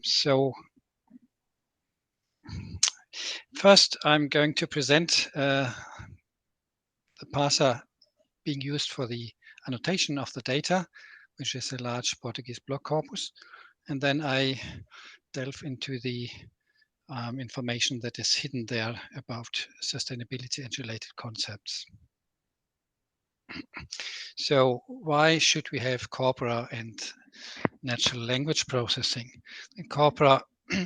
So first I'm going to present the parser being used for the annotation of the data, which is a large Portuguese block corpus. And then I delve into the information that is hidden there about sustainability and related concepts. So why should we have corpora and natural language processing? And corpora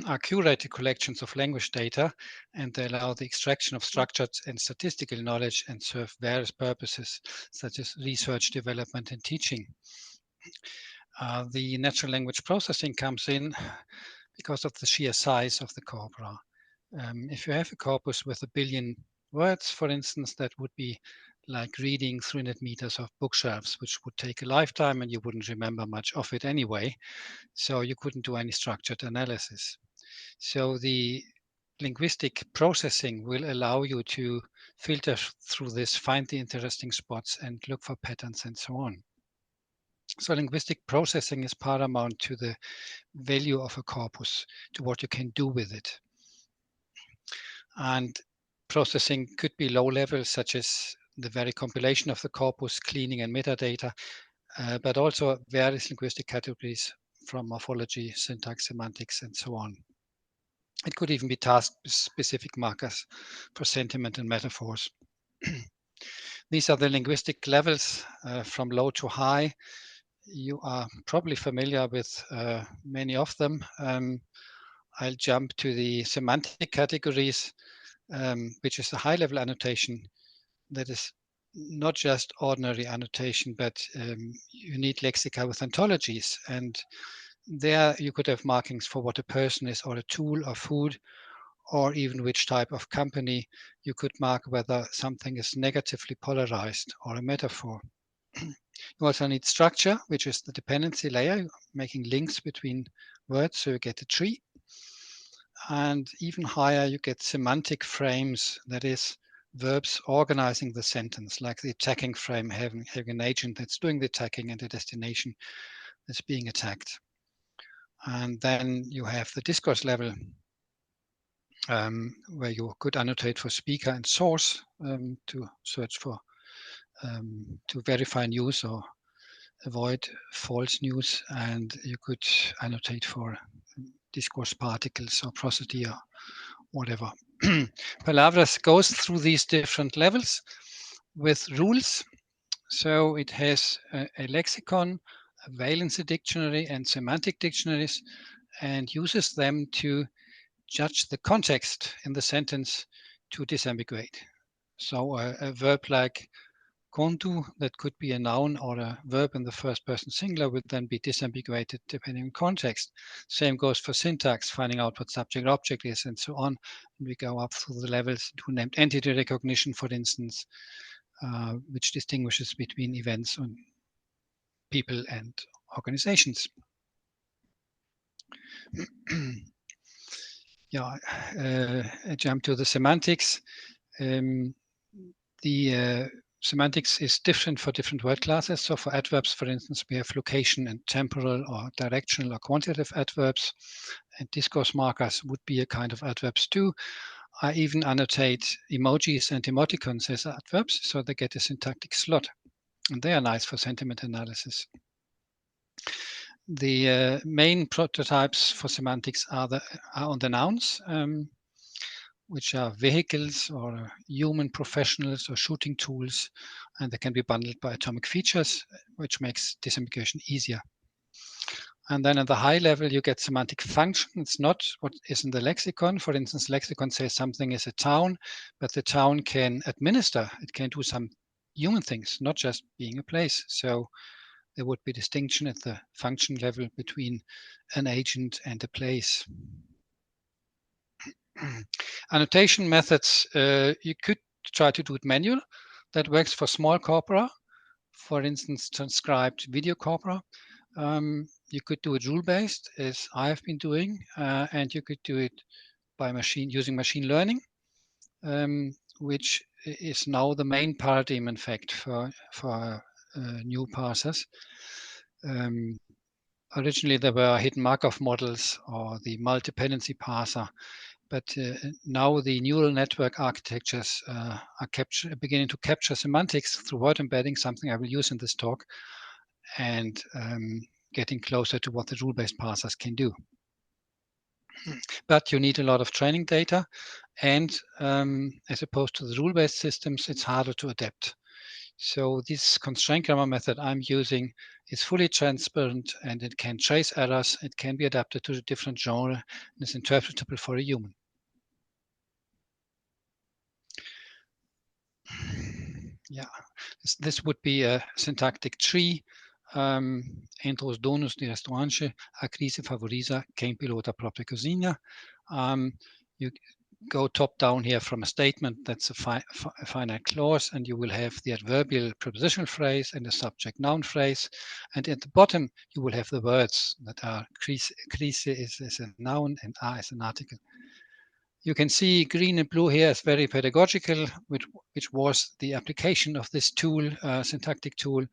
are curated collections of language data, and they allow the extraction of structured and statistical knowledge and serve various purposes, such as research, development, and teaching. The natural language processing comes in because of the sheer size of the corpora. If you have a corpus with 1 billion words, for instance, that would be like reading 300 meters of bookshelves, which would take a lifetime and you wouldn't remember much of it anyway. So you couldn't do any structured analysis. So the linguistic processing will allow you to filter through this, find the interesting spots and look for patterns and so on. So linguistic processing is paramount to the value of a corpus, to what you can do with it. And processing could be low level, such as the very compilation of the corpus, cleaning and metadata, but also various linguistic categories from morphology, syntax, semantics, and so on. It could even be task-specific markers for sentiment and metaphors. These are the linguistic levels from low to high. You are probably familiar with many of them. I'll jump to the semantic categories, which is a high-level annotation that is not just ordinary annotation, but you need lexica with ontologies. And there you could have markings for what a person is, or a tool, or food, or even which type of company. You could mark whether something is negatively polarized or a metaphor. You also need structure, which is the dependency layer, making links between words, so you get a tree. And even higher, you get semantic frames, that is, verbs organizing the sentence, like the attacking frame, having an agent that's doing the attacking and a destination that's being attacked. And then you have the discourse level, where you could annotate for speaker and source to search for, to verify news or avoid false news. And you could annotate for discourse particles or prosody or whatever. Palabras goes through these different levels with rules. So it has a lexicon, a valency dictionary, and semantic dictionaries, and uses them to judge the context in the sentence to disambiguate. So a verb like contu, that could be a noun or a verb in the first person singular, would then be disambiguated depending on context. Same goes for syntax, finding out what subject object is and so on. And we go up through the levels to named entity recognition, for instance, which distinguishes between events and people and organizations. Yeah, I jump to the semantics. The semantics is different for different word classes. So for adverbs, for instance, we have location and temporal or directional or quantitative adverbs, and discourse markers would be a kind of adverbs too. I even annotate emojis and emoticons as adverbs, so they get a syntactic slot, and they are nice for sentiment analysis. The main prototypes for semantics are on the nouns, which are vehicles or human professionals or shooting tools, and they can be bundled by atomic features, which makes disambiguation easier. And then at the high level, you get semantic function. It's not what is in the lexicon. For instance, lexicon says something is a town, but the town can administer. It can do some human things, not just being a place. So there would be distinction at the function level between an agent and a place. Annotation methods, you could try to do it manual. That works for small corpora, for instance, transcribed video corpora. You could do it rule-based, as I have been doing, and you could do it by using machine learning, which is now the main paradigm, in fact, for new parsers. Originally, there were hidden Markov models or the multi-dependency parser, but now the neural network architectures are beginning to capture semantics through word embedding, something I will use in this talk, and getting closer to what the rule-based parsers can do. But you need a lot of training data, and as opposed to the rule-based systems, it's harder to adapt. So this constraint grammar method I'm using is fully transparent, and it can trace errors. It can be adapted to the different genre and is interpretable for a human. Yeah, this would be a syntactic tree. Entre os donos de restaurante, a crise favoriza quem pilota a própria cozinha. You go top down here from a statement that's a finite clause, and you will have the adverbial prepositional phrase and the subject noun phrase. And at the bottom, you will have the words that are crise is a noun and a is an article. You can see green and blue here is very pedagogical, which was the application of this tool, syntactic tool.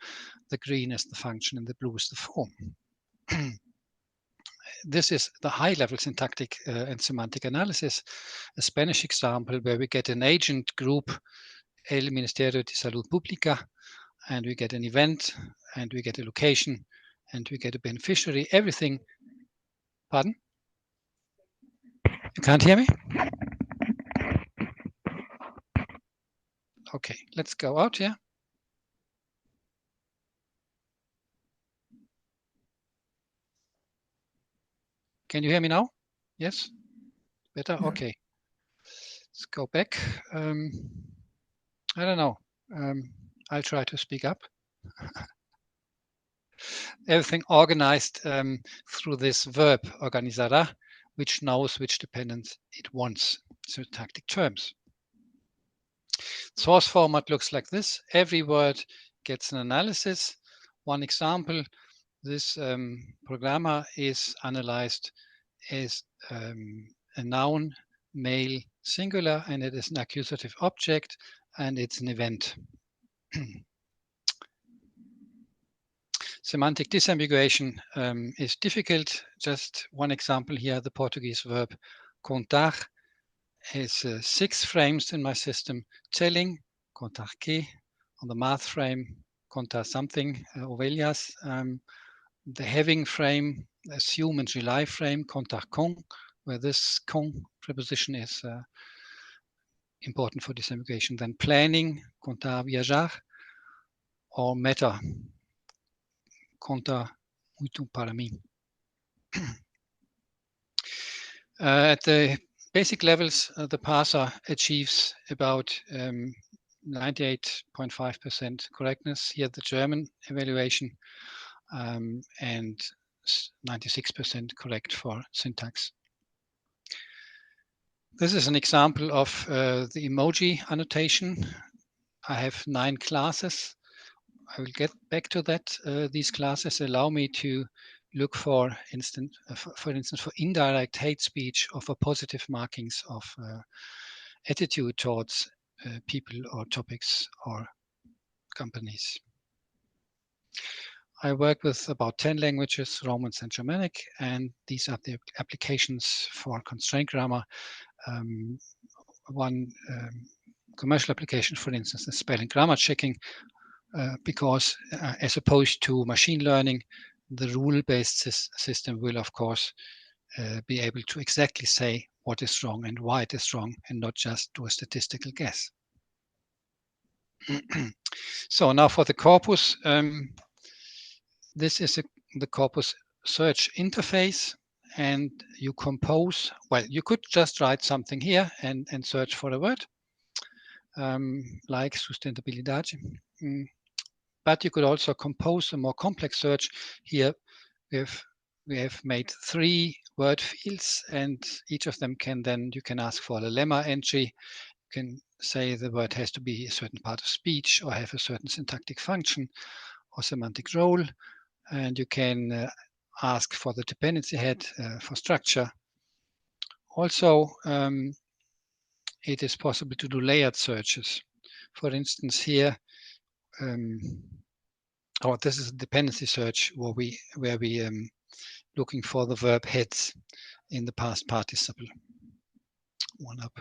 The green is the function and the blue is the form. This is the high-level syntactic and semantic analysis, a Spanish example where we get an agent group, El Ministerio de Salud Pública, and we get an event, and we get a location, and we get a beneficiary, everything. Pardon? You can't hear me? Okay, let's go out here. Can you hear me now? Yes? Better? Okay. Let's go back. I don't know. I'll try to speak up. Everything organized through this verb, organizará, which knows which dependence it wants, syntactic terms. Source format looks like this. Every word gets an analysis. One example, this programmer is analyzed as a noun, male, singular, and it is an accusative object, and it's an event. Semantic disambiguation is difficult. Just one example here, the Portuguese verb contar has 6 frames in my system. Telling, contar que. On the math frame, contar something, ovelhas. The having frame, assume and rely frame, contar com, where this com preposition is important for disambiguation. Then planning, contar viajar, or meta, contar muito para mim. At the basic levels, the parser achieves about 98.5% correctness. Here, the German evaluation, and 96% correct for syntax. This is an example of the emoji annotation. I have 9 classes. I will get back to that. These classes allow me to look for instance, for indirect hate speech or for positive markings of attitude towards people or topics or companies. I work with about 10 languages, Romance and Germanic, and these are the applications for constraint grammar. One commercial application, for instance, is spelling grammar checking, because as opposed to machine learning, the rule-based system will, of course, be able to exactly say what is wrong and why it is wrong, and not just do a statistical guess. So now for the corpus, this is the corpus search interface, and you compose, well, you could just write something here and search for a word, like sustentabilidade. But you could also compose a more complex search. Here we have made 3 word fields, and each of them you can ask for a lemma entry. You can say the word has to be a certain part of speech or have a certain syntactic function or semantic role. And you can ask for the dependency head for structure. Also, it is possible to do layered searches. For instance, here, this is a dependency search where we looking for the verb heads in the past participle. One up.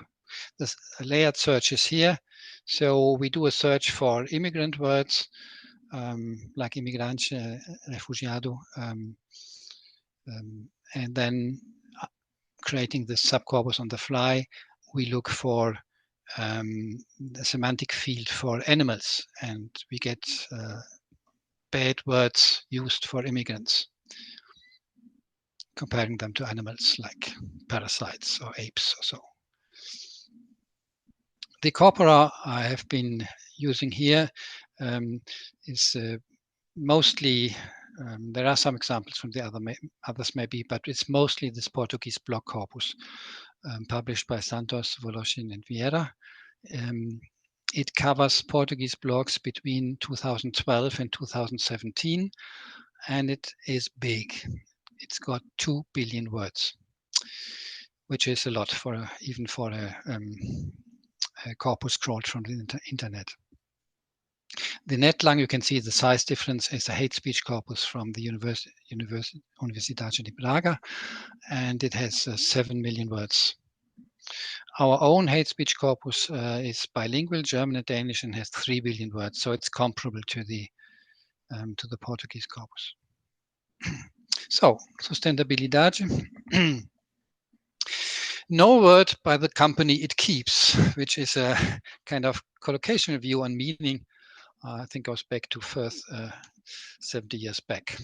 This layered search is here. So we do a search for immigrant words, like imigrante, refugiado, and then creating the subcorpus on the fly, we look for the semantic field for animals, and we get bad words used for immigrants, comparing them to animals like parasites or apes or so. The corpora I have been using here is mostly, there are some examples from the others maybe, but it's mostly this Portuguese block corpus published by Santos, Voloshin and Vieira. It covers Portuguese blogs between 2012 and 2017, and it is big. It's got 2 billion words, which is a lot for even for a corpus crawled from the internet. The NetLang, you can see the size difference, is a hate speech corpus from the Universidade de Braga, and it has 7 million words. Our own hate speech corpus is bilingual, German and Danish, and has 3 billion words, so it's comparable to the Portuguese corpus. So, Sustentabilidade. No word by the company it keeps, which is a kind of collocational view on meaning. I think goes back to first 70 years back.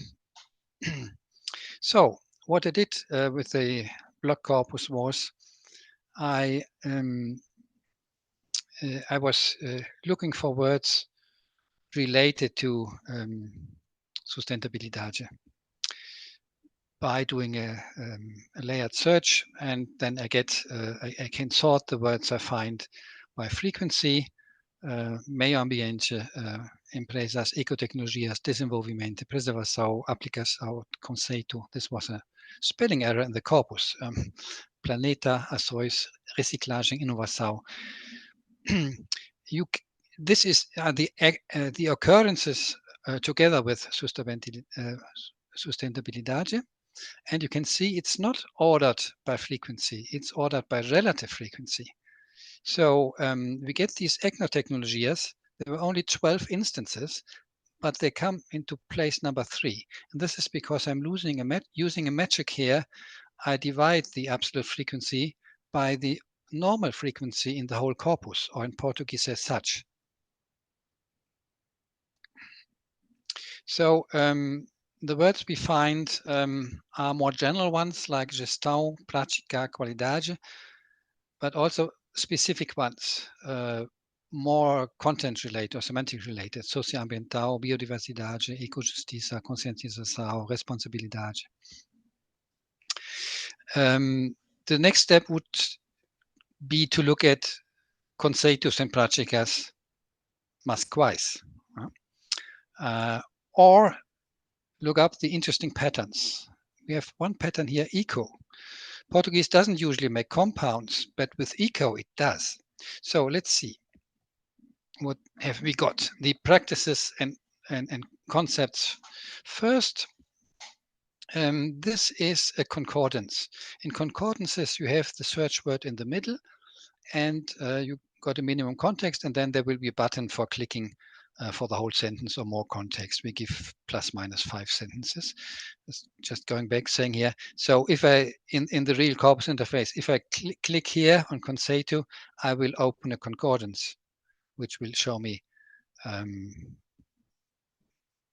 So what I did with the block corpus was I was looking for words related to Sustentabilidade by doing a layered search, and then I can sort the words I find by frequency, meio ambiente, empresas, ecotecnologias, desenvolvimento, preservação, aplicação, conceito. This was a spelling error in the corpus. Planeta, ações, reciclagem, inovação. This is the occurrences together with Sustentabilidade. And you can see it's not ordered by frequency, it's ordered by relative frequency. So we get these ecnotechnologies. There were only 12 instances, but they come into place number 3. And this is because I'm using a metric here. I divide the absolute frequency by the normal frequency in the whole corpus, or in Portuguese as such. So the words we find are more general ones like gestão, prática, qualidade, but also specific ones, more content related or semantic related, socioambiental, biodiversidade, ecojustiça, conscientização, responsabilidade. The next step would be to look at conceitos and práticas mais quais, or look up the interesting patterns. We have one pattern here, eco. Portuguese doesn't usually make compounds, but with eco it does. So let's see. What have we got? The practices and concepts. First, this is a concordance. In concordances, you have the search word in the middle, and you got a minimum context, and then there will be a button for clicking for the whole sentence or more context. We give ±5 sentences. Just going back, saying here. So if I, in the real corpus interface, if I click here on conceito, I will open a concordance, which will show me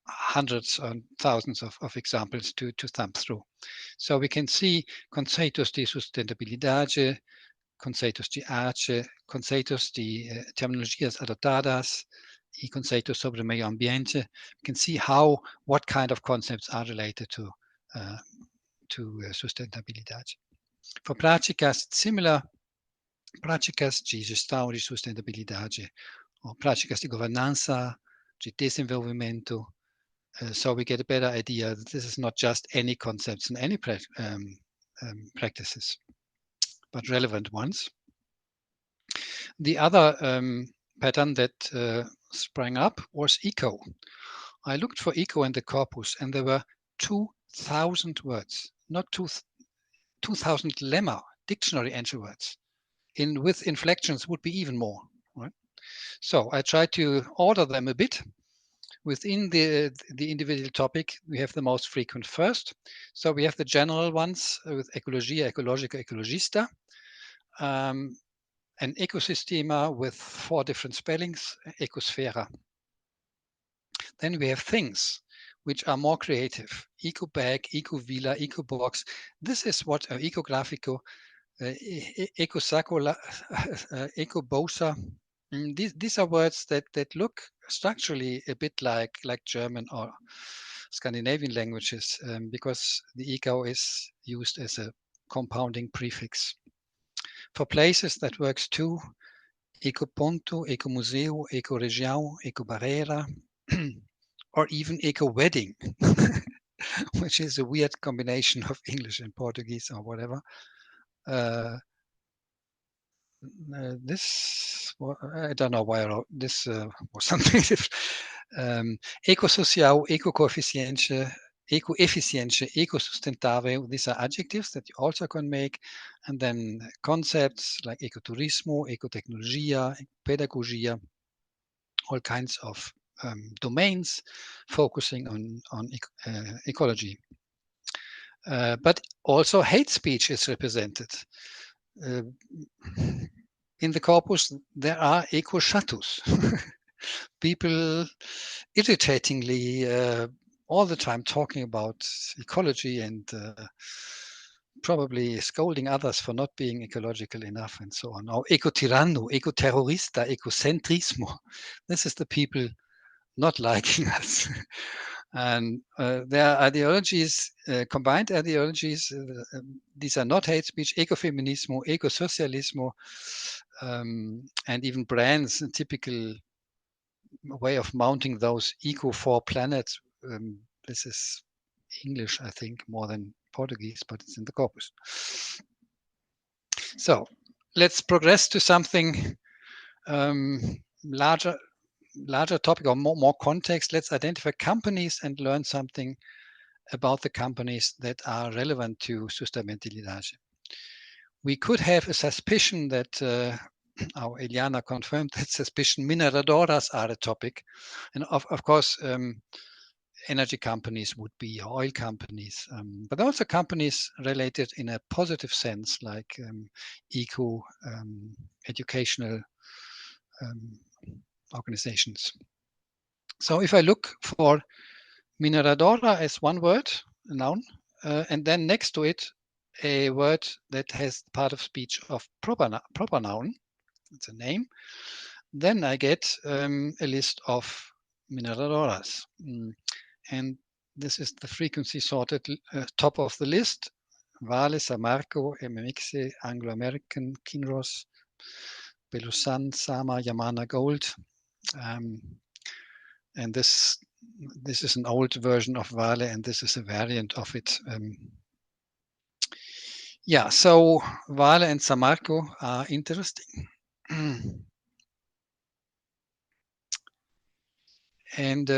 hundreds and thousands of examples to thumb through. So we can see conceitos de sustentabilidade, conceitos de arte, conceitos de terminologias adotadas, e conceitos sobre meio ambiente. You can see what kind of concepts are related to sustentabilidade. For práticas, it's similar. Práticas de gestão de sustentabilidade, or práticas de governança, de desenvolvimento. So we get a better idea that this is not just any concepts and any practices, but relevant ones. The other pattern that sprang up was eco. I looked for eco in the corpus, and there were 2 1,000 words, not 2,000 lemma, dictionary entry words. With inflections would be even more, right? So I try to order them a bit. Within the individual topic, we have the most frequent first. So we have the general ones with ecologia, ecologica, ecologista. An ecosystema with 4 different spellings, ecosfera. Then we have things which are more creative. Eco bag, eco villa, eco box. This is what ecografico, eco sacola, eco bosa. These are words that look structurally a bit like German or Scandinavian languages, because the eco is used as a compounding prefix. For places, that works too. Ecoponto, ecomuseo, ecoregião, ecobarreira, or even eco-wedding, which is a weird combination of English and Portuguese or whatever. This, I don't know why I wrote this, was something different. Eco-social, eco-coefficiente, eco-efficiente, eco-sustentável, these are adjectives that you also can make. And then concepts like ecoturismo, ecotecnologia, pedagogia, all kinds of domains focusing on ecology. But also hate speech is represented. In the corpus, there are eco-chatus, people irritatingly all the time talking about ecology and probably scolding others for not being ecological enough and so on. Or eco-tirano, eco-terrorista, ecocentrismo. This is the people not liking us. And their ideologies, combined ideologies, these are not hate speech, ecofeminismo, ecosocialismo, and even brands, a typical way of mounting those eco for planets. This is English, I think, more than Portuguese, but it's in the corpus. So let's progress to something larger topic or more context. Let's identify companies and learn something about the companies that are relevant to sustentabilidade. We could have a suspicion that our Eliana confirmed that suspicion, mineradoras are a topic. And of course, energy companies would be oil companies, but also companies related in a positive sense, like eco educational organizations. So if I look for mineradora as one word, a noun, and then next to it, a word that has part of speech of proper noun, it's a name, then I get a list of mineradoras. And this is the frequency sorted top of the list. Vale, Samarco, MMX, Anglo-American, Kinross, Belusan, Sama, Yamana Gold. And this is an old version of Vale, and this is a variant of it. Yeah, so Vale and Samarco are interesting. And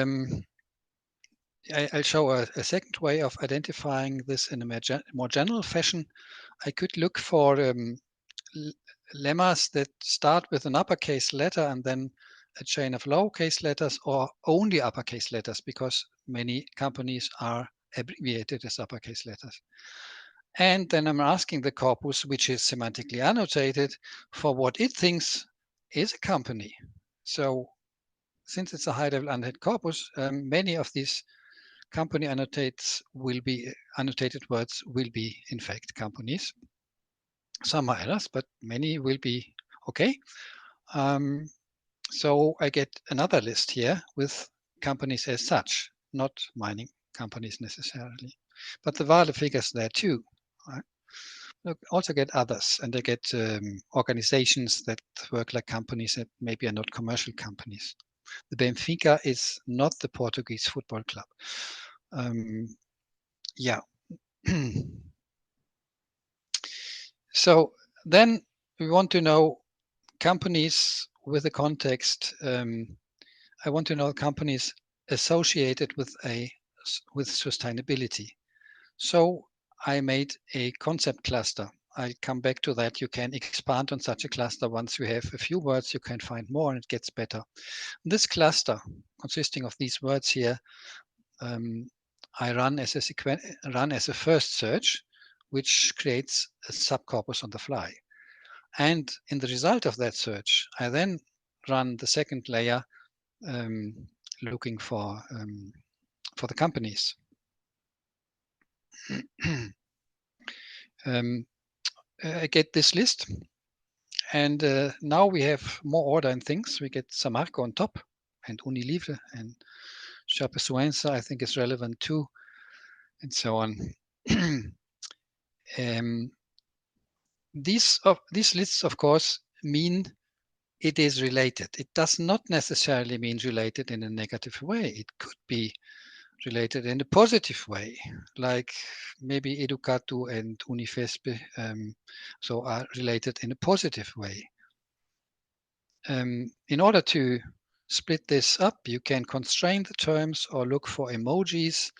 I'll show a second way of identifying this in a more general fashion. I could look for lemmas that start with an uppercase letter and then a chain of lowercase letters, or only uppercase letters, because many companies are abbreviated as uppercase letters. And then I'm asking the corpus, which is semantically annotated, for what it thinks is a company. So since it's a high-level annotated corpus, many of these company annotated words will be, in fact, companies. Some are errors, but many will be okay. So I get another list here with companies as such, not mining companies necessarily. But the Vale figures there too. Right? Look, also get others, and I get organizations that work like companies that maybe are not commercial companies. The Benfica is not the Portuguese football club. Yeah. So then we want to know companies with a context. I want to know companies associated with sustainability. So I made a concept cluster. I'll come back to that. You can expand on such a cluster. Once you have a few words, you can find more and it gets better. This cluster, consisting of these words here, I run as a first search, which creates a subcorpus on the fly. And in the result of that search, I then run the second layer, looking for the companies. I get this list, and now we have more order in things. We get Samarco on top, and Unilever, and Chapecoense, I think, is relevant too, and so on. These lists, of course, mean it is related. It does not necessarily mean related in a negative way. It could be related in a positive way, like maybe Educatu and Unifesp, so are related in a positive way. In order to split this up, you can constrain the terms or look for emojis,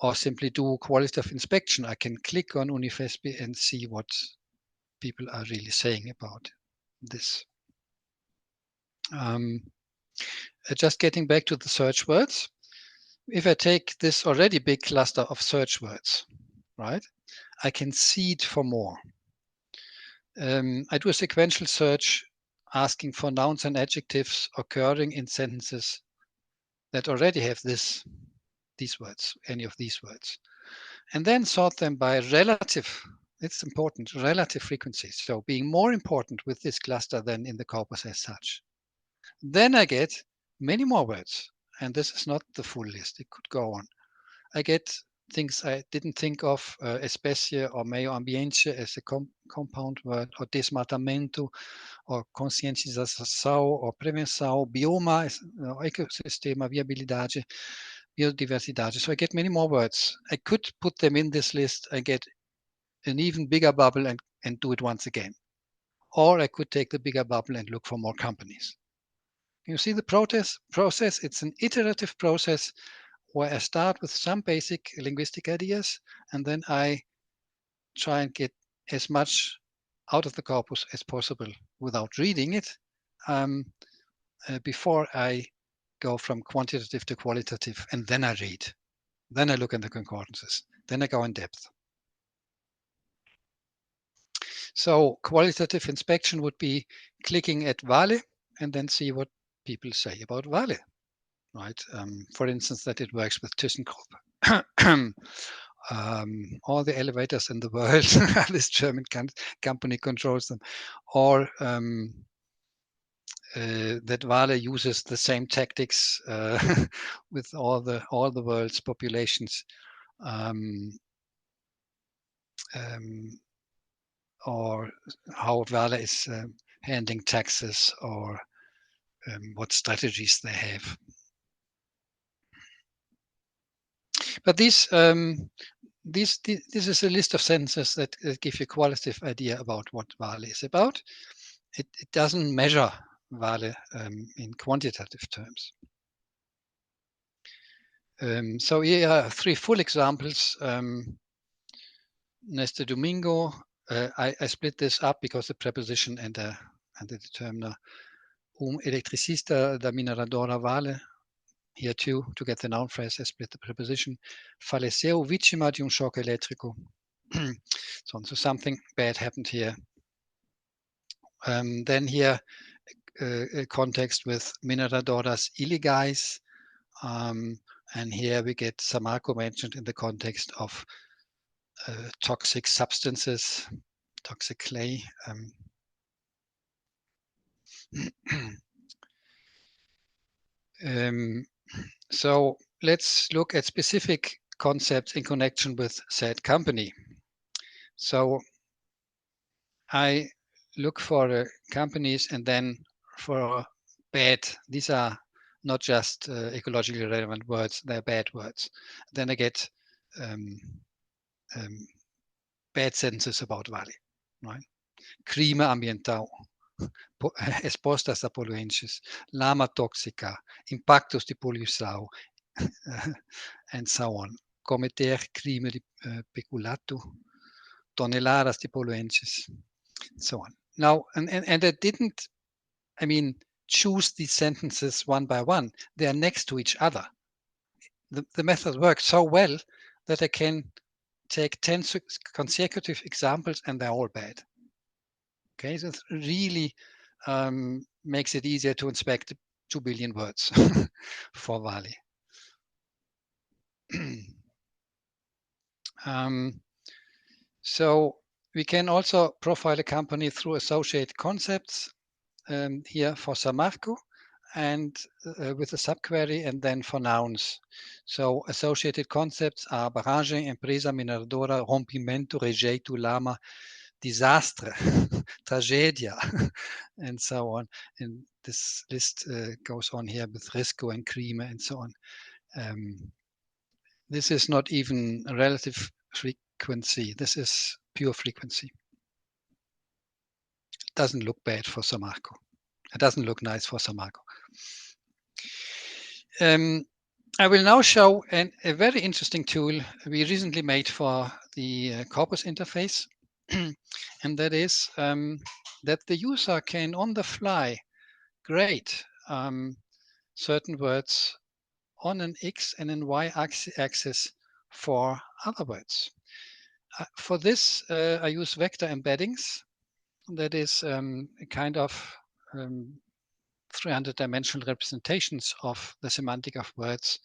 or simply do qualitative inspection. I can click on Unifesp and see what people are really saying about this. Just getting back to the search words. If I take this already big cluster of search words, right, I can seed for more. I do a sequential search asking for nouns and adjectives occurring in sentences that already have these words, any of these words, and then sort them by relative, it's important, relative frequencies. So being more important with this cluster than in the corpus as such. Then I get many more words, and this is not the full list. It could go on. I get things I didn't think of, especie or meio ambiente as a compound word, or desmatamento, or conscientização, or prevenção, bioma, ecossistema, viabilidade, biodiversidade. So I get many more words. I could put them in this list. I get an even bigger bubble and do it once again. Or I could take the bigger bubble and look for more companies. You see the process? It's an iterative process where I start with some basic linguistic ideas, and then I try and get as much out of the corpus as possible without reading it, before I go from quantitative to qualitative, and then I read. Then I look at the concordances. Then I go in depth. So qualitative inspection would be clicking at Vale and then see what people say about Vale, right? For instance, that it works with ThyssenKrupp. All the elevators in the world, this German company controls them, or that Vale uses the same tactics with all the world's populations, or how Vale is handling taxes, or what strategies they have. But this is a list of sentences that give you a qualitative idea about what Vale is about. It doesn't measure Vale in quantitative terms. So here are 3 full examples. Neste domingo, I split this up because the preposition and the determiner. Electricista da mineradora Vale. Here too, to get the noun phrase, I split the preposition. Faleceu vítima de choque elétrico. So something bad happened here. Then here, a context with mineradoras ilegais. And here we get Samarco mentioned in the context of toxic substances, toxic clay. So let's look at specific concepts in connection with said company. So I look for companies and then for bad. These are not just ecologically relevant words, they're bad words. Then I get bad sentences about Vale, right? Crime ambiental, expostas a poluentes, lama tóxica, impactos de poluição, and so on. cometer crime di peculato, toneladas de poluentes, so on. Now, and they didn't, I mean, choose these sentences one by one. They are next to each other. The method works so well that I can take 10 consecutive examples and they're all bad. Okay, so it really makes it easier to inspect 2 billion words for Wally. So we can also profile a company through associated concepts here for Samarco and with a subquery, and then for nouns. So associated concepts are barragem, empresa mineradora, rompimento, rejeito, lama, disastre, tragedia, and so on. And this list goes on here with risco and crime and so on. This is not even a relative frequency. This is pure frequency. It doesn't look bad for Samarco. It doesn't look nice for Samarco. I will now show a very interesting tool we recently made for the Corpus interface. And that is that the user can on the fly grade certain words on an X and an Y axis for other words. For this, I use vector embeddings. That is a kind of 300-dimensional representations of the semantic of words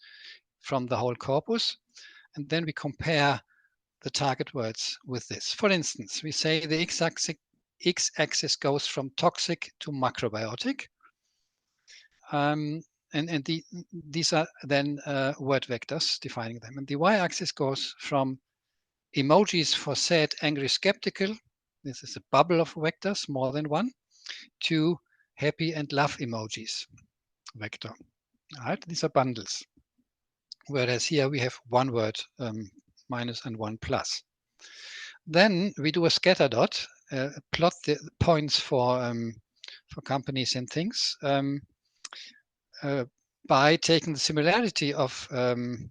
from the whole corpus. And then we compare the target words with this. For instance, we say the x-axis goes from toxic to macrobiotic. And these are then word vectors defining them. And the y-axis goes from emojis for sad, angry, skeptical. This is a bubble of vectors, more than one, to happy and love emojis vector. All right, these are bundles. Whereas here we have one word minus and one plus. Then we do a scatter dot, plot the points for companies and things by taking the similarity of the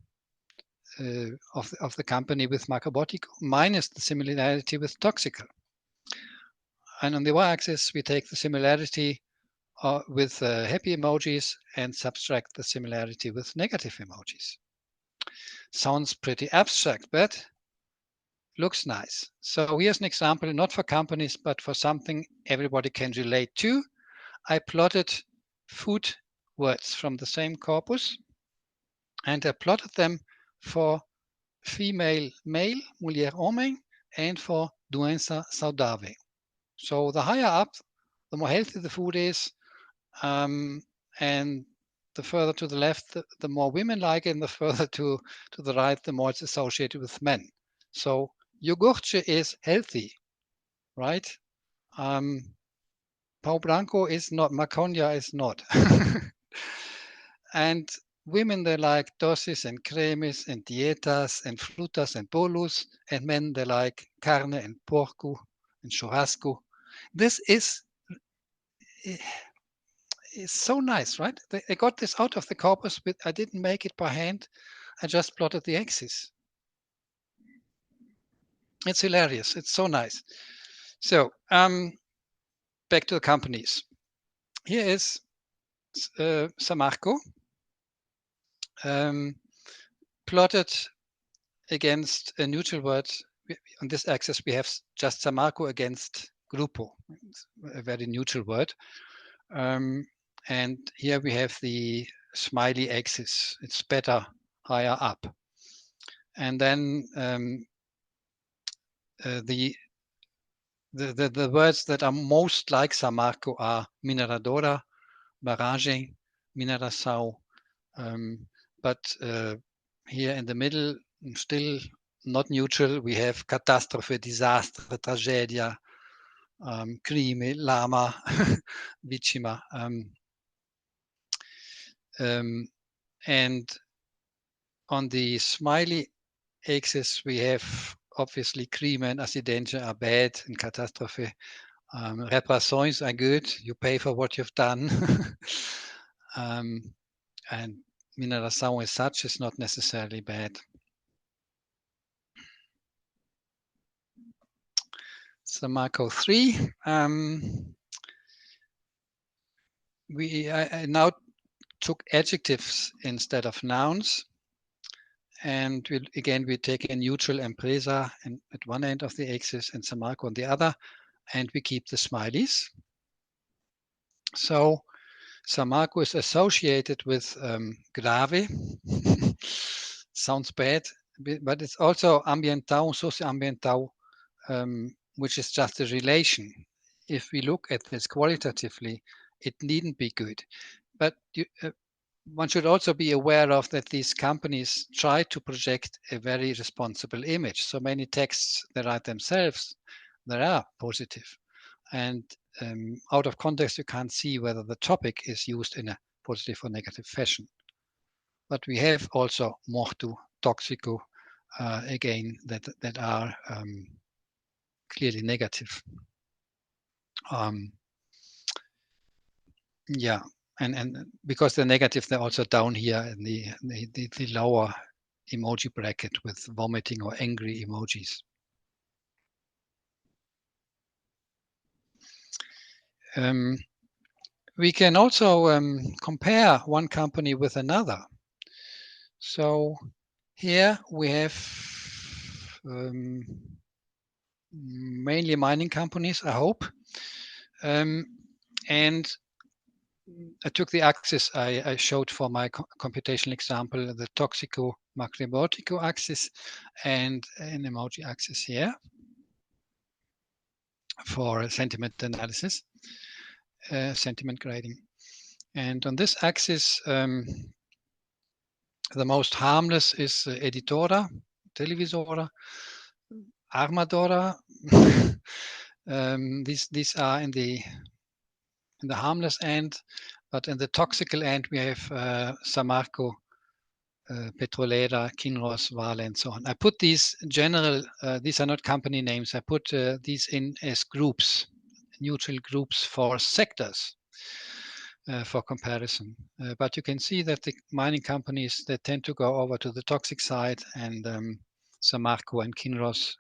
company with macrobiotic minus the similarity with toxical. And on the y-axis, we take the similarity with happy emojis and subtract the similarity with negative emojis. Sounds pretty abstract, but looks nice. So here's an example, not for companies, but for something everybody can relate to. I plotted food words from the same corpus, and I plotted them for female, male, mulher, homem, and for doença saudável. So the higher up, the more healthy the food is, and the further to the left, the more women like it, and the further to the right, the more it's associated with men. So Yogurtje is healthy, right? Pau Branco is not, Maconia is not. And women, they like dosis and cremes and dietas and frutas and bolus, and men, they like carne and porco and churrasco. This is so nice, right? I got this out of the corpus, but I didn't make it by hand. I just plotted the axis. It's hilarious. It's so nice. So back to the companies. Here is Samarco plotted against a neutral word. On this axis, we have just Samarco against Grupo, a very neutral word. And here we have the smiley axis. It's better higher up. And then the words that are most like Samarco are mineradora, barragem, mineração. But here in the middle, still not neutral, we have catastrophe, disaster, tragedia, crime, lama, vítima. And on the smiley axis, we have obviously crime and acidente are bad, and catastrophe. Reparações are good. You pay for what you've done. And mineração as such is not necessarily bad. Samarco 3. I now took adjectives instead of nouns. And we take a neutral empresa at one end of the axis and Samarco on the other, and we keep the smileys. So Samarco is associated with grave. Sounds bad, but it's also ambiental, socioambiental, which is just a relation. If we look at this qualitatively, it needn't be good. But one should also be aware of that these companies try to project a very responsible image. So many texts they write themselves, they are positive. And out of context, you can't see whether the topic is used in a positive or negative fashion. But we have also mortu, toxico, again, that are clearly negative. Yeah, and because they're negative, they're also down here in the lower emoji bracket with vomiting or angry emojis. We can also compare one company with another. So here we have mainly mining companies, I hope. And I took the axis I showed for my computational example, the toxico-macrobiotico axis and an emoji axis here for sentiment analysis, sentiment grading. And on this axis, the most harmless is Editora, Televisora, Armadora. These are in the harmless end, but in the toxical end we have Samarco, Petrolera, Kinross, Vale, and so on. I put these general, these are not company names, I put these in as groups, neutral groups for sectors for comparison. But you can see that the mining companies, they tend to go over to the toxic side, and Samarco and Kinross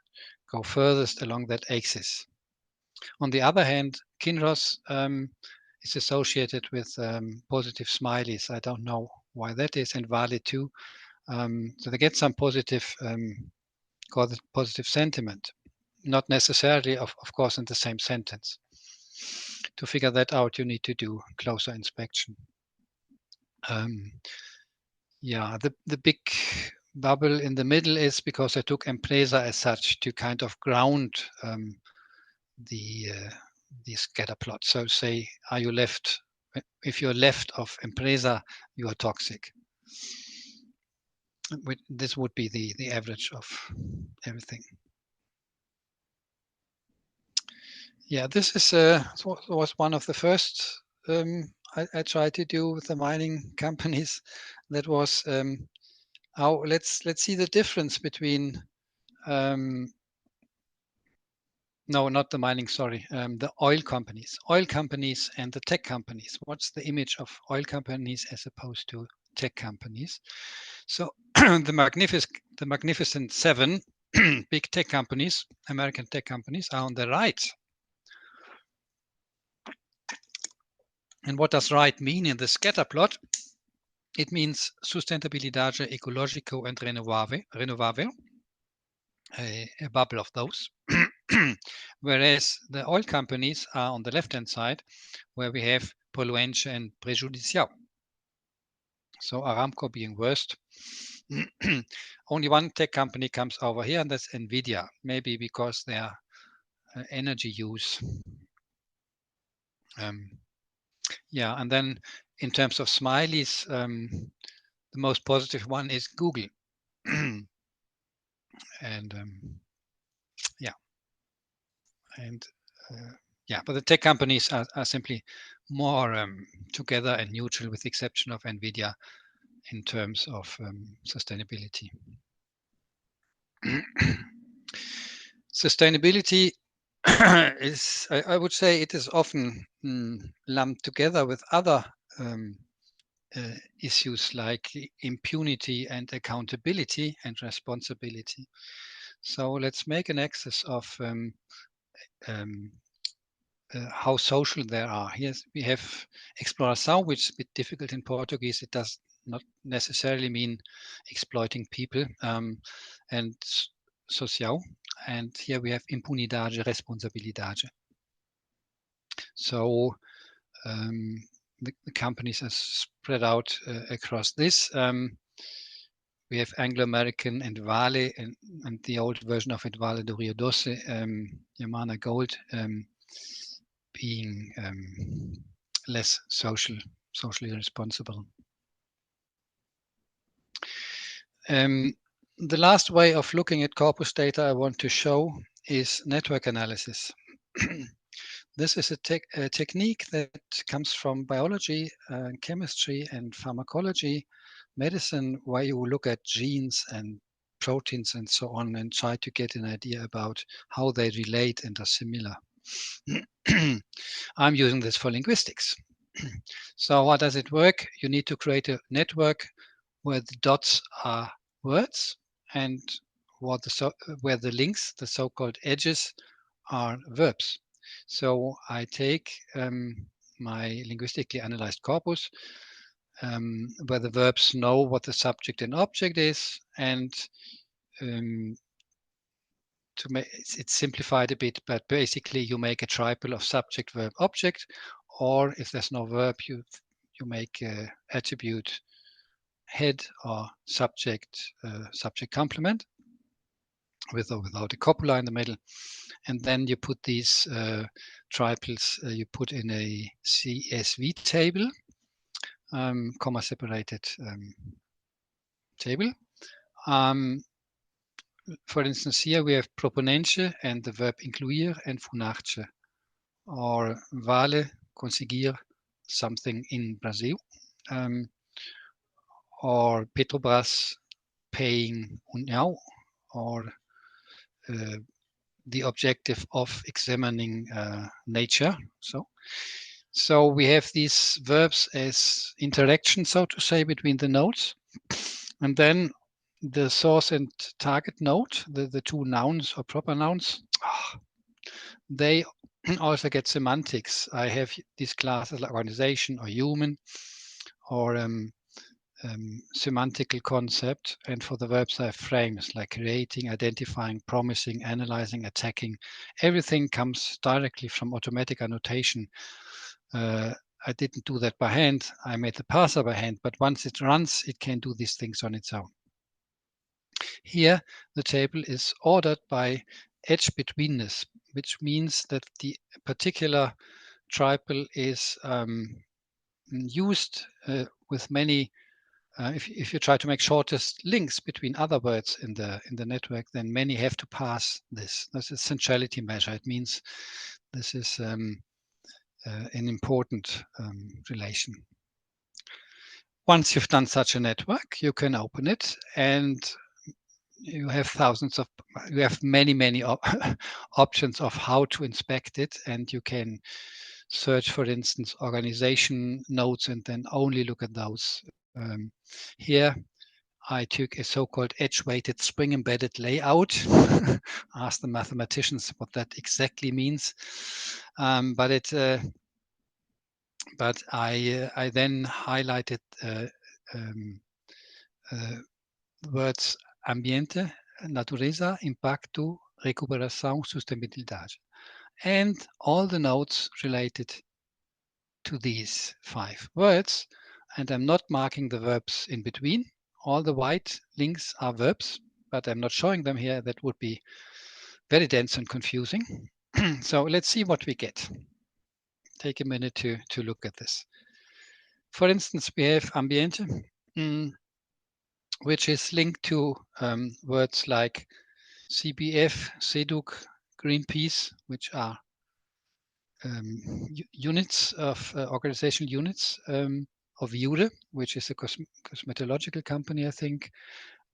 go furthest along that axis. On the other hand, Kinross is associated with positive smileys. I don't know why that is, and Vale too. So they get some positive sentiment, not necessarily, of course, in the same sentence. To figure that out, you need to do closer inspection. Yeah, the big bubble in the middle is because I took empresa as such to kind of ground the scatter plot. So say, are you left? If you're left of empresa, you are toxic. This would be the average of everything. Yeah, this is was one of the first I tried to do with the mining companies. That was how let's see the difference between no, not the mining, sorry, the oil companies and the tech companies. What's the image of oil companies as opposed to tech companies? So the magnificent seven big tech companies, American tech companies, are on the right. And what does right mean in the scatter plot? It means sustentabilidade ecológico and renovável, a bubble of those. Whereas the oil companies are on the left-hand side, where we have poluente and prejudicial. So Aramco being worst. Only one tech company comes over here, and that's NVIDIA, maybe because their energy use. Yeah, and then in terms of smileys, the most positive one is Google. And yeah, and yeah, but the tech companies are simply more together and neutral, with the exception of NVIDIA in terms of sustainability. Sustainability is, I would say, it is often lumped together with other issues like impunity and accountability and responsibility. So let's make an axis of how social they are. Here we have exploração, which is a bit difficult in Portuguese. It does not necessarily mean exploiting people, and social. And here we have impunidade, responsabilidade. So the companies are spread out across this. We have Anglo-American and Vale, and the old version of it, Vale do Rio Doce, Yamana Gold, being less socially responsible. The last way of looking at corpus data I want to show is network analysis. This is a technique that comes from biology, chemistry, and pharmacology, medicine, where you look at genes and proteins and so on and try to get an idea about how they relate and are similar. I'm using this for linguistics. So how does it work? You need to create a network where the dots are words and where the links, the so-called edges, are verbs. So I take my linguistically analyzed corpus, where the verbs know what the subject and object is, and to make it's simplified a bit, but basically you make a triple of subject, verb, object, or if there's no verb, you make a attribute head or subject subject complement with or without a copula in the middle, and then you put these triples you put in a CSV table, comma separated table. For instance, here we have proponente and the verb incluir and funarche, or vale, conseguir something in Brazil, or Petrobras paying União, or the objective of examining nature. So we have these verbs as interaction, so to say, between the nodes, and then the source and target node, the two nouns or proper nouns, they also get semantics. I have these classes like organization or human, or semantical concept, and for the verbs I have frames like creating, identifying, promising, analyzing, attacking. Everything comes directly from automatic annotation. I didn't do that by hand. I made the parser by hand, but once it runs, it can do these things on its own. Here, the table is ordered by edge betweenness, which means that the particular triple is used with many. If you try to make shortest links between other words in the network, then many have to pass this. This is centrality measure. It means this is an important relation. Once you've done such a network, you can open it, and you have many options of how to inspect it, and you can search, for instance, organization nodes and then only look at those. Here I took a so-called edge-weighted spring-embedded layout. Ask the mathematicians what that exactly means, but I then highlighted words ambiente, natureza, impacto, recuperação, sustentabilidade, and all the nodes related to these 5 words. And I'm not marking the verbs in between. All the white links are verbs, but I'm not showing them here. That would be very dense and confusing. So let's see what we get. Take a minute to look at this. For instance, we have ambiente, which is linked to words like CBF, SEDUC, Greenpeace, which are units of organizational units of URE, which is a cosmetological company, I think,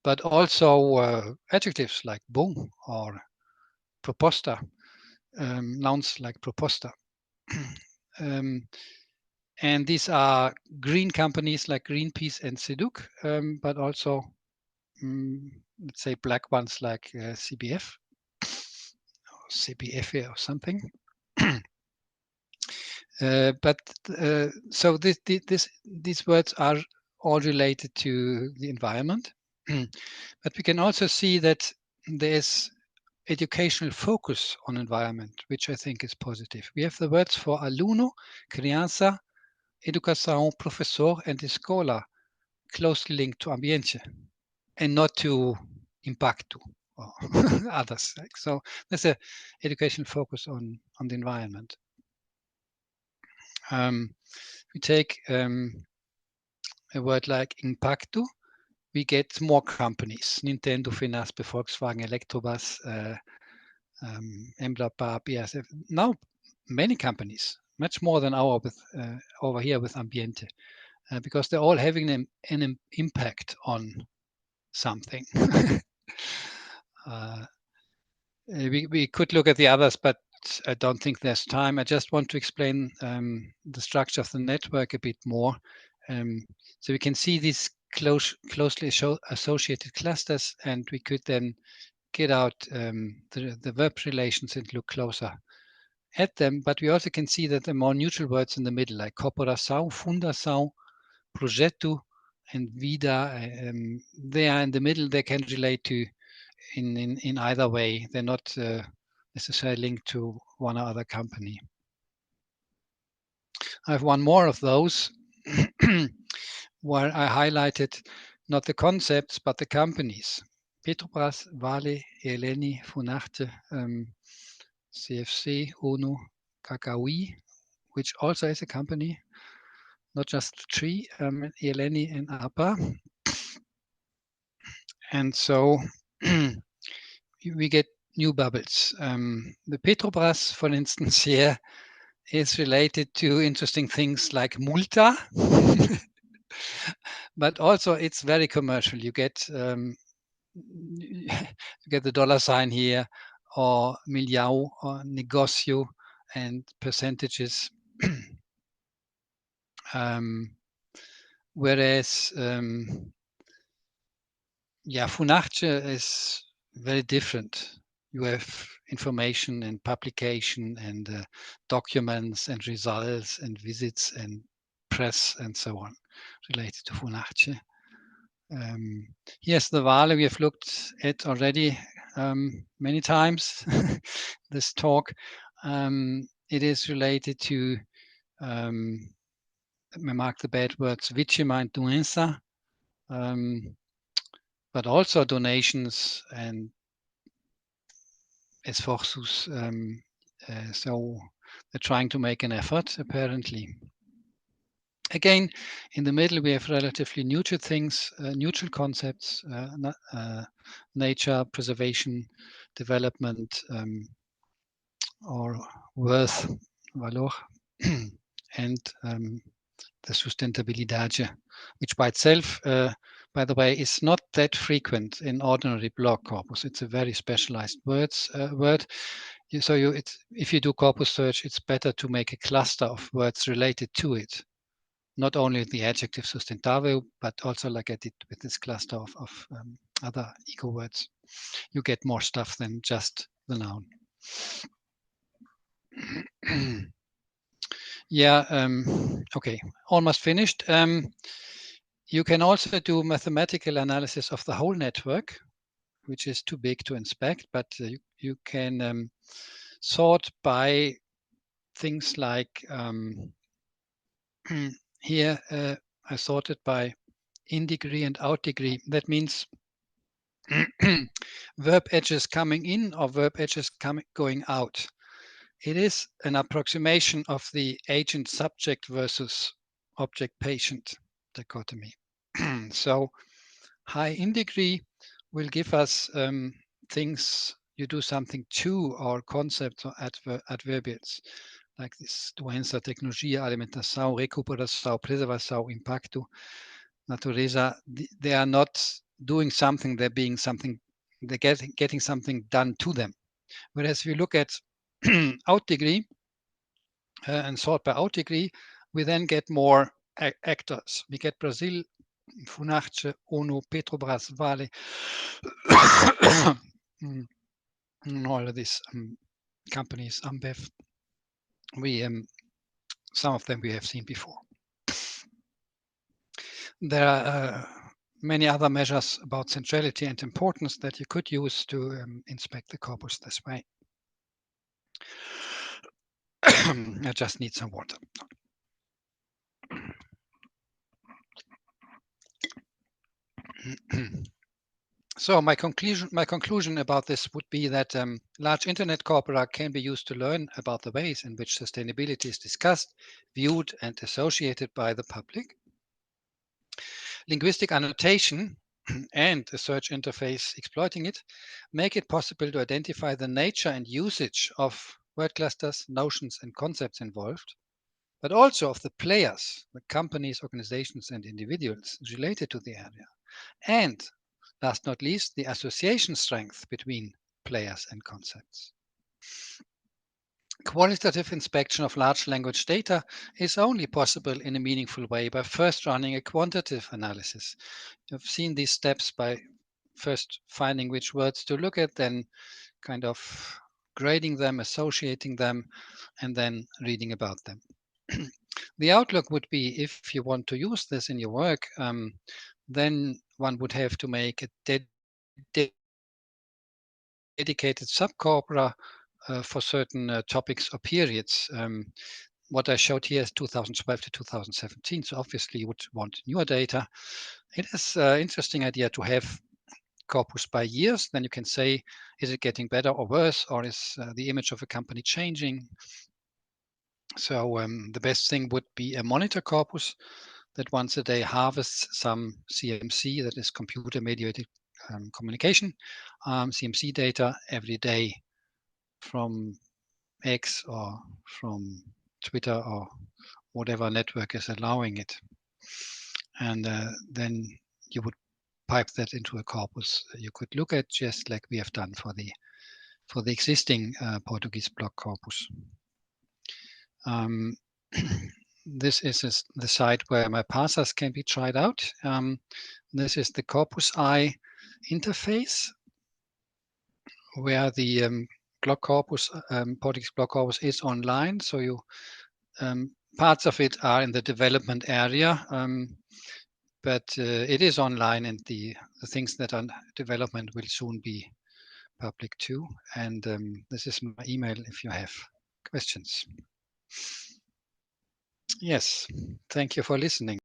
but also adjectives like bom or proposta, nouns like proposta. And these are green companies like Greenpeace and SEDUC, but also, let's say, black ones like CBF, CBF or something. So these words are all related to the environment. But we can also see that there's educational focus on environment, which I think is positive. We have the words for aluno, criança, educação, professor, and escola closely linked to ambiente and not to impacto or others. So there's a educational focus on the environment. We take a word like impacto, we get more companies: Nintendo, Finaspe, Volkswagen, Electrobus, Emblapa, BASF. Now many companies, much more than our with over here with Ambiente, because they're all having an impact on something. We could look at the others, but I don't think there's time. I just want to explain the structure of the network a bit more. So we can see these closely associated clusters, and we could then get out the verb relations and look closer at them. But we also can see that the more neutral words in the middle, like corporação, fundação, projeto, and vida, they are in the middle. They can relate to in either way. They're not necessarily linked to one or other company. I have one more of those where I highlighted not the concepts but the companies. Petrobras, Vale, Eleni, Funarte, CFC, ONU, Kakaoi, which also is a company, not just the tree, Eleni and APA. And so we get new bubbles. The Petrobras, for instance, here is related to interesting things like multa, but also it's very commercial. You get the dollar sign here, or milhão, or negocio, and percentages. Whereas Funarte is very different. You have information and publication and documents and results and visits and press and so on related to Funarte. Here's the Vale we have looked at already many times, this talk. It is related to, we mark the bad words, vítima and doença, but also donations and esforços. So they're trying to make an effort, apparently. Again, in the middle, we have relatively neutral things, neutral concepts, nature, preservation, development, or worth, valor, and the sustentabilidade, which by itself, by the way, is not that frequent in ordinary blog corpus. It's a very specialized word. So if you do corpus search, it's better to make a cluster of words related to it. Not only the adjective Sustentável, but also like I did with this cluster of other eco words. You get more stuff than just the noun. Okay, almost finished. You can also do mathematical analysis of the whole network, which is too big to inspect, but you can sort by things like here I sorted by in degree and out degree. That means verb edges coming in or verb edges going out. It is an approximation of the agent subject versus object patient dichotomy. So high in degree will give us things you do something to, or concepts or adverbials like this: doença, tecnologia, alimentação, recuperação, preservação, impacto, natureza. They are not doing something, they're being something, they're getting something done to them. Whereas if you look at out degree and sort by out degree, we then get more actors. We get Brazil, Funarte, ONU, Petrobras, Vale, all of this companies, Ambev. Some of them we have seen before. There are many other measures about centrality and importance that you could use to inspect the corpus this way. I just need some water. So my conclusion about this would be that large internet corpora can be used to learn about the ways in which sustainability is discussed, viewed, and associated by the public. Linguistic annotation and a search interface exploiting it make it possible to identify the nature and usage of word clusters, notions, and concepts involved, but also of the players, the companies, organizations, and individuals related to the area. And last not least, the association strength between players and concepts. Qualitative inspection of large language data is only possible in a meaningful way by first running a quantitative analysis. You've seen these steps by first finding which words to look at, then kind of grading them, associating them, and then reading about them. The outlook would be, if you want to use this in your work, then one would have to make a dedicated subcorpora for certain topics or periods. What I showed here is 2012 to 2017, so obviously you would want newer data. It is an interesting idea to have corpus by years. Then you can say, is it getting better or worse, or is the image of a company changing? So the best thing would be a monitor corpus that once a day harvests some CMC, that is computer mediated communication, CMC data every day from X or from Twitter or whatever network is allowing it. And then you would pipe that into a corpus you could look at, just like we have done for the existing Portuguese block corpus. This is the site where my parsers can be tried out. This is the Corpus I interface, where the block corpus, Portuguese block corpus, is online. So you parts of it are in the development area, but it is online, and the things that are in development will soon be public too. And this is my email if you have questions. Yes, thank you for listening.